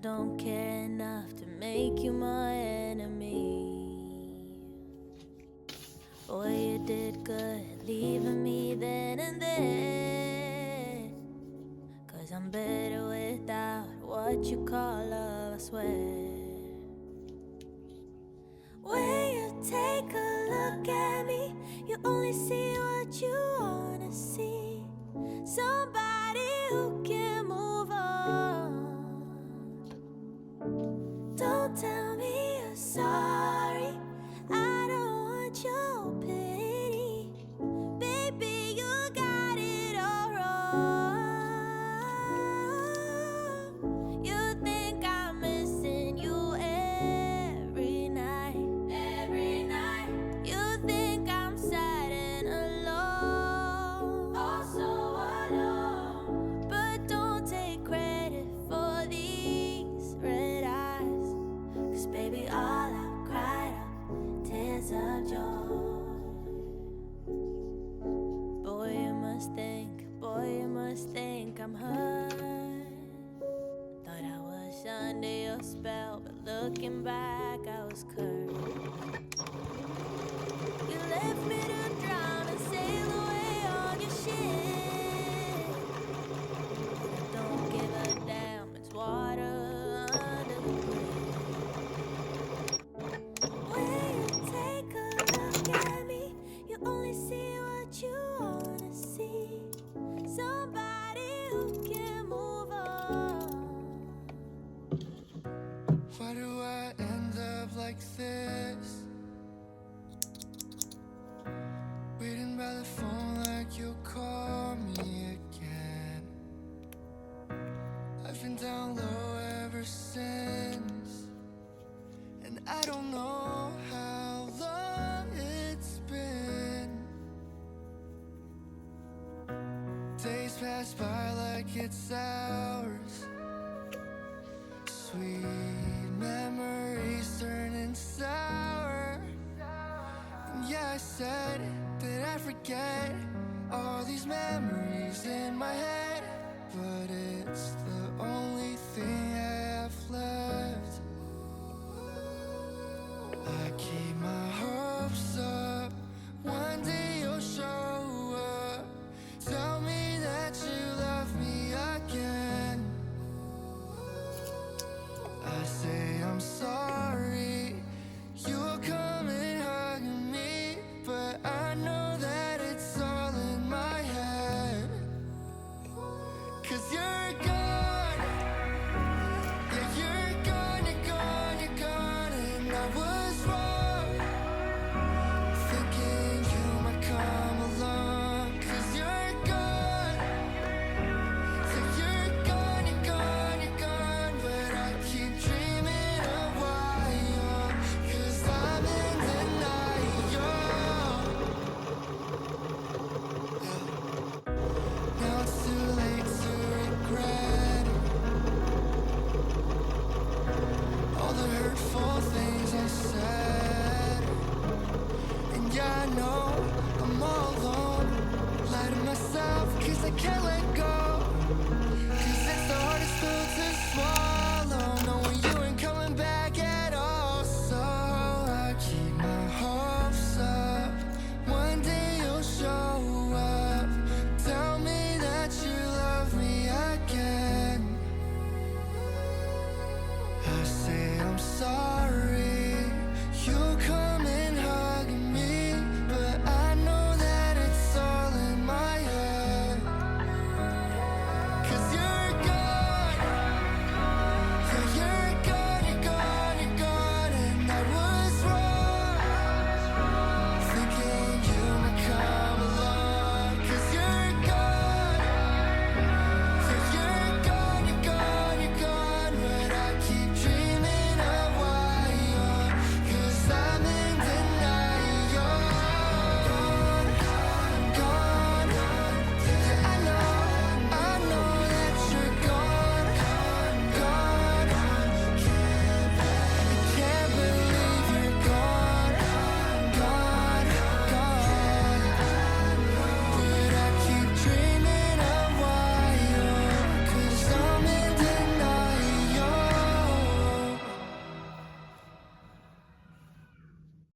don't care enough to make you my enemy. Boy, you did good leaving me then and there, 'cause I'm better without what you call love, I swear. When you take a look at me, you only see what you wanna see. Somebody who can move on. Don't tell me you're sorry, I don't want your pity. Baby, you got it all wrong. You think I'm missing you every night. Every night. You think I'm sad and alone. Also alone. But don't take credit for these red eyes, 'cause baby, all I've cried out tears of joy. Boy, you must think I'm hurt. Thought I was under your spell, but looking back, I was cursed. You left me to drown and sail away on your ship. I don't give a damn, it's water under the bridge. When you take a look at me, you only see what you wanna see. Somebody who can move on. Why do I end up like this? Waiting by the phone like you'll call me again. I've been down low ever since, and I don't know how long it's been. Days pass by like it's hours. Sweet memories turning sour. And yeah, I said that I'd forget all these memories in my head.